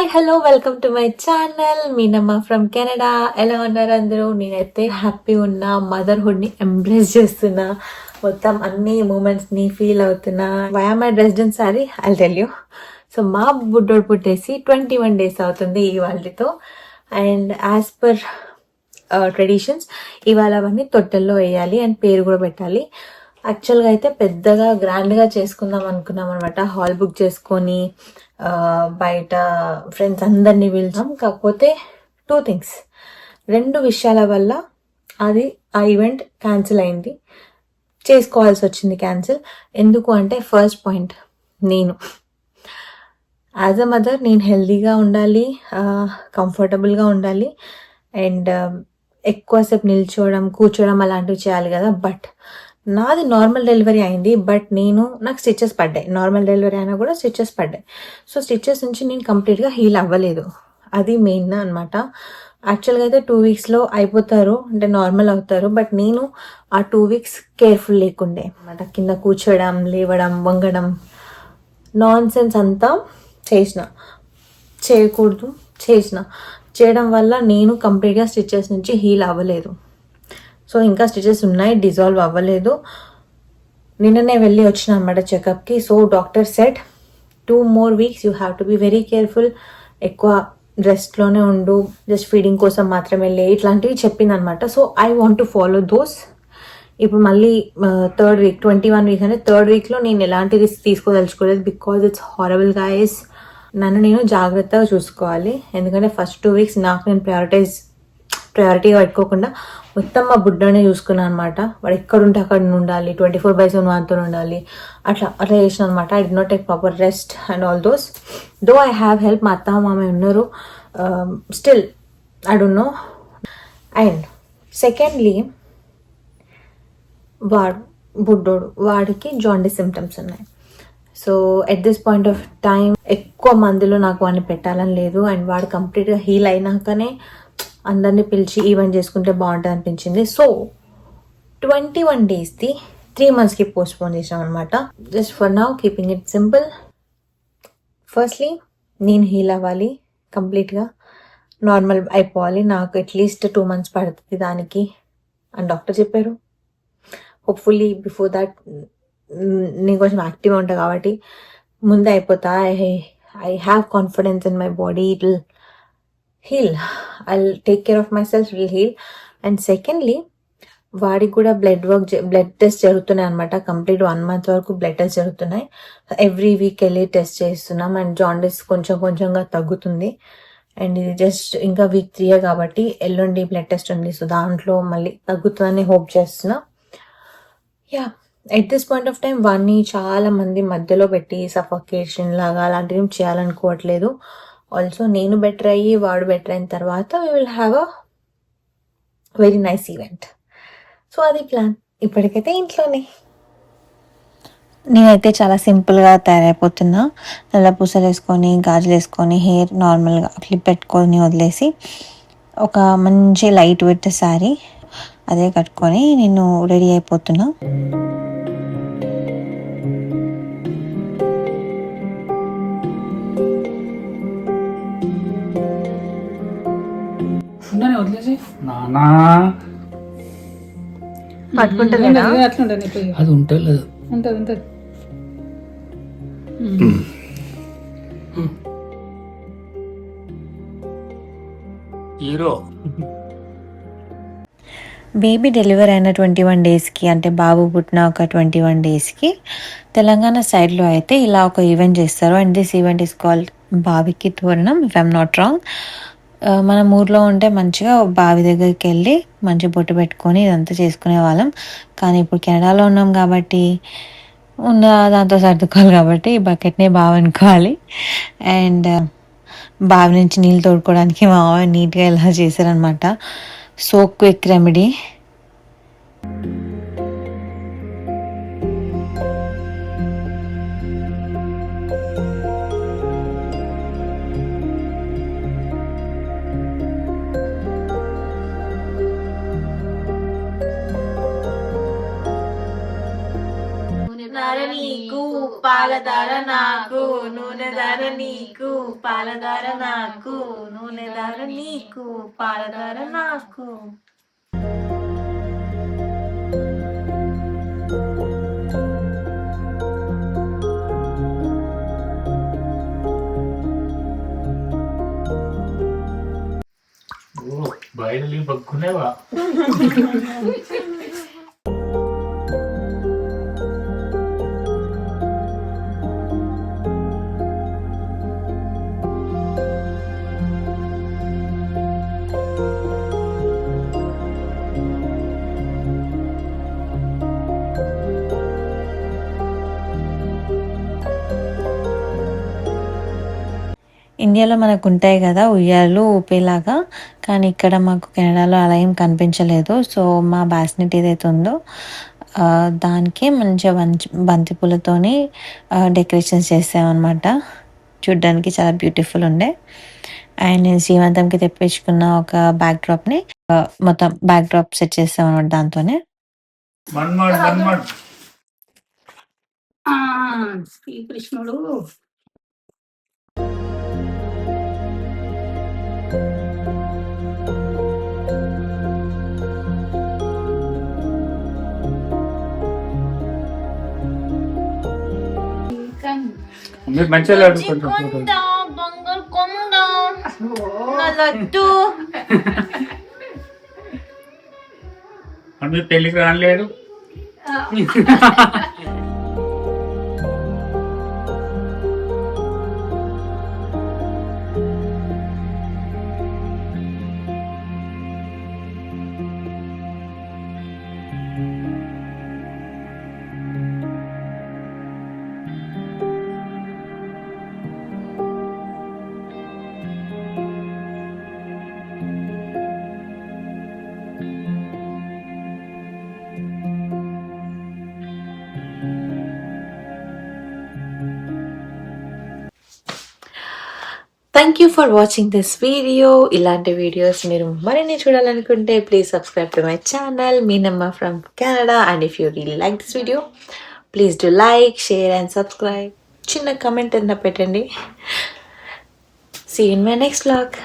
Hi hello welcome to my channel Meenamma from Canada. ఎలా ఉన్నారు అందరూ? నేనైతే హ్యాపీ ఉన్నా, మదర్హుడ్ని ఎంబ్రేస్ చేస్తున్నా, మొత్తం అన్ని మూమెంట్స్ని ఫీల్ అవుతున్నా. Why am I dressed in sari I'll tell you. So మా బుడ్డోడు పుట్టేసి 21 days అవుతుంది ఇవాళతో. అండ్ యాజ్ పర్ ట్రెడిషన్స్ ఇవాళ అవన్నీ తొట్టెల్లో వేయాలి అండ్ పేరు కూడా పెట్టాలి. యాక్చువల్గా అయితే పెద్దగా గ్రాండ్గా చేసుకుందాం అనుకున్నాం అనమాట. హాల్ బుక్ చేసుకొని బయట ఫ్రెండ్స్ అందరినీ పిలిచాం. కాకపోతే 2 things, 2 విషయాల వల్ల ఆ ఈవెంట్ క్యాన్సిల్ అయింది, చేసుకోవాల్సి వచ్చింది క్యాన్సిల్. ఎందుకు అంటే ఫస్ట్ పాయింట్, నేను యాజ్ అ మదర్ నేను హెల్తీగా ఉండాలి, కంఫర్టబుల్గా ఉండాలి అండ్ ఎక్కువసేపు నిల్చోవడం కూర్చోవడం అలాంటివి చేయాలి కదా. బట్ నాది నార్మల్ డెలివరీ అయింది, బట్ నాకు స్టిచెస్ పడ్డాయి. నార్మల్ డెలివరీ అయినా కూడా స్టిచెస్ పడ్డాయి. సో స్టిచెస్ నుంచి నేను కంప్లీట్గా హీల్ అవ్వలేదు. అది మెయిన్ అనమాట. యాక్చువల్గా అయితే 2 weeksలో అయిపోతారు, అంటే నార్మల్ అవుతారు. బట్ నేను ఆ 2 weeks కేర్ఫుల్ లేకుండే అనమాట. కింద కూర్చోవడం, లేవడం, వంగడం, నాన్ సెన్స్ అంతా చేయకూడదు చేయడం వల్ల నేను కంప్లీట్గా స్టిచెస్ నుంచి హీల్ అవ్వలేదు. సో ఇంకా స్టిచెస్ ఉన్నాయి, డిజాల్వ్ అవ్వలేదు. నిన్ననే వెళ్ళి వచ్చిన అనమాట చెకప్కి. So doctor said 2 more weeks you have to be very careful, ఎక్కువ రెస్ట్లోనే ఉండు, జస్ట్ ఫీడింగ్ కోసం మాత్రమే ఇట్లాంటివి చెప్పింది అనమాట. So I want to follow those. ఇప్పుడు మళ్ళీ 3rd week 21 weeks అంటే 3rd weekలో నేను ఎలాంటి రిస్క్ తీసుకోదలుచుకోలేదు. Because it's horrible guys. నన్ను నేను జాగ్రత్తగా చూసుకోవాలి. ఎందుకంటే ఫస్ట్ 2 weeks నాకు నేను ప్రయారిటీగా పెట్టుకోకుండా మొత్తం మా బుడ్డనే చూసుకున్నాను అనమాట. వాడు ఎక్కడుంటే అక్కడ ఉండాలి, 24/7 వాటితో ఉండాలి, అట్లా చేసిన అనమాట. I did not take proper rest and all those. Though I have help, మా అత్త మామ ఉన్నారు, still I don't know. And secondly, వాడికి జాండీస్ సిమ్టమ్స్ ఉన్నాయి. So at this point of time ఎక్కువ మందిలో నాకు వాడిని పెట్టాలని లేదు. అండ్ వాడు కంప్లీట్గా హీల్ అయినాకనే అందరినీ పిలిచి ఈవెంట్ చేసుకుంటే బాగుంటుంది అనిపించింది. సో 21 daysది 3 monthsకి పోస్ట్పోన్ చేసాం అనమాట. Just for now keeping it simple. Firstly నేను హీల్ అవ్వాలి, కంప్లీట్గా నార్మల్ అయిపోవాలి. నాకు అట్లీస్ట్ 2 months పడుతుంది దానికి అని డాక్టర్ చెప్పారు. హోప్ఫుల్లీ బిఫోర్ దాట్ నేను కొంచెం యాక్టివ్గా ఉంటాను కాబట్టి ముందే అయిపోతా. I have confidence in my body, it will heal. I'll take care of myself, will heal. And secondly, వాడికి కూడా బ్లడ్ టెస్ట్ జరుగుతున్నాయి అనమాట. కంప్లీట్ 1 month వరకు బ్లడ్ టెస్ట్ జరుగుతున్నాయి. ఎవ్రీ వీక్ వెళ్ళి టెస్ట్ చేస్తున్నాం. అండ్ జాండీస్ కొంచెంగా తగ్గుతుంది. అండ్ ఇది జస్ట్ ఇంకా week 3 కాబట్టి ఎల్లుండి బ్లడ్ టెస్ట్ ఉంది. సో దాంట్లో మళ్ళీ తగ్గుతుందని హోప్ చేస్తున్నా. Yeah, at this point of time వాడిని చాలా మంది మధ్యలో పెట్టి సఫోకేషన్ లాగా అలాంటివి చేయాలనుకోవట్లేదు. ఆల్సో నేను బెటర్ అయ్యి వాడు బెటర్ అయిన తర్వాత we will have a very nice event. So అది ప్లాన్. ఇప్పటికైతే ఇంట్లోనే నేనైతే చాలా సింపుల్గా తయారైపోతున్నా. నల్ల పూసలు వేసుకొని, గాజులు వేసుకొని, హెయిర్ నార్మల్గా క్లిప్ పెట్టుకొని వదిలేసి ఒక మంచి లైట్ వెయిట్ శారీ అదే కట్టుకొని నేను రెడీ అయిపోతున్నా. పట్టుకుంటుందా? అది ఉంటుంది హీరో. బేబీ డెలివరీ అయిన 21 daysకి, అంటే బాబు పుట్టిన ఒక 21 daysకి తెలంగాణ సైడ్లో అయితే ఇలా ఒక ఈవెంట్ చేస్తారు. And this event is called బావికి తోరణం, ఇఫ్ ఐఎమ్ నాట్ రాంగ్. మన ఊర్లో ఉంటే మంచిగా బావి దగ్గరికి వెళ్ళి మంచి బొట్టు పెట్టుకొని ఇదంతా చేసుకునే వాళ్ళం. కానీ ఇప్పుడు కెనడాలో ఉన్నాం కాబట్టి ఉన్న దాంతో సర్దుకోవాలి కాబట్టి ఈ బకెట్నే బావి అనుకోవాలి. అండ్ బావి నుంచి నీళ్ళు తోడుకోవడానికి మా మామ నీట్గా ఇలా చేశారనమాట. So quick remedy. నార నీకు పాలధార నాకు నూనె ధార నీకు పాలధార నాకు నూనె ధార నీకు పాలధార నాకు. బయలు బగ్గునేవా ఇండియాలో మనకు ఉంటాయి కదా ఉయ్యాలు ఊపేలాగా, కానీ ఇక్కడ మాకు కెనడాలో అలా ఏం కనిపించలేదు. సో మా బాస్కెట్ ఏదైతే ఉందో దానికి మంచిగా బంతిపూలతోని డెకరేషన్స్ చేసామన్నమాట. చూడ్డానికి చాలా బ్యూటిఫుల్ ఉండే. అండ్ నేను శ్రీమంతంకి తెప్పించుకున్న ఒక బ్యాక్ డ్రాప్ని మొత్తం బ్యాక్ డ్రాప్ సెట్ చేసామన్నమాట. దాంతోనే శ్రీకృష్ణుడు మీరు మంచిగా ఆడుకుంటారు. మీరు పెళ్లికి రాలేదు. Thank you for watching this video. ఇలాంటి వీడియోస్ మీరు మరిన్ని చూడాలనుకుంటే please subscribe to my channel Meenamma from Canada. And if you really like this video please do like, share and subscribe. చిన్న కమెంట్ ఎంత పెట్టండి. See you in my next vlog.